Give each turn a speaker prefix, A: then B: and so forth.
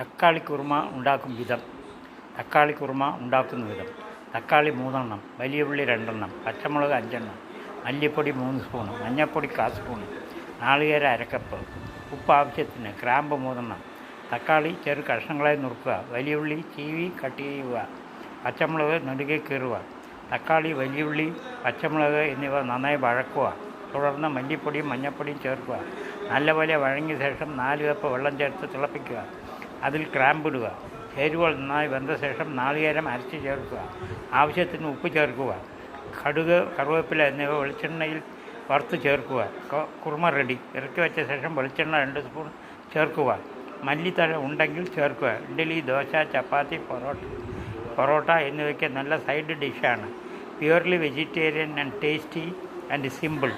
A: തക്കാളി കുറുമ ഉണ്ടാക്കും വിധം. തക്കാളി കുറുമ ഉണ്ടാക്കുന്ന വിധം: തക്കാളി 3 എണ്ണം, വലിയ ഉള്ളി 2 എണ്ണം, പച്ചമുളക് 5 എണ്ണം, മല്ലിപ്പൊടി 3 സ്പൂൺ, മഞ്ഞൾപ്പൊടി 1/4 സ്പൂൺ, നാളികേരം 1/2 കപ്പ്, ഉപ്പ് ആവശ്യത്തിന്, ഗ്രാമ്പ് 3 എണ്ണം. തക്കാളി ചെറു കഷ്ണങ്ങളായി നുറുക്കുക. വലിയ ഉള്ളി ചീവി കട്ട് ചെയ്യുക. പച്ചമുളക് നെടുകെ കീറുക. തക്കാളി, വലിയുള്ളി, പച്ചമുളക് എന്നിവ നന്നായി വഴക്കുക. തുടർന്ന് മല്ലിപ്പൊടിയും മഞ്ഞൾപ്പൊടിയും ചേർക്കുക. നല്ലപോലെ വഴങ്ങിയ ശേഷം 4 കപ്പ് വെള്ളം ചേർത്ത് തിളപ്പിക്കുക. അതിൽ ഗ്രാമ്പിടുക. ചേരുവകൾ നന്നായി വെന്ത ശേഷം നാളികേരം അരച്ച് ചേർക്കുക. ആവശ്യത്തിന് ഉപ്പ് ചേർക്കുക. കടുക്, കറുവേപ്പില എന്നിവ വെളിച്ചെണ്ണയിൽ വറുത്ത് ചേർക്കുക. കുറുമ റെഡി. ഇറക്കി വെച്ച ശേഷം വെളിച്ചെണ്ണ 2 സ്പൂൺ ചേർക്കുക. മല്ലിത്തഴ ഉണ്ടെങ്കിൽ ചേർക്കുക. ഇഡ്ഡലി, ദോശ, ചപ്പാത്തി, പൊറോട്ട എന്നിവയ്ക്ക് നല്ല സൈഡ് ഡിഷാണ്. Purely vegetarian and tasty and simple.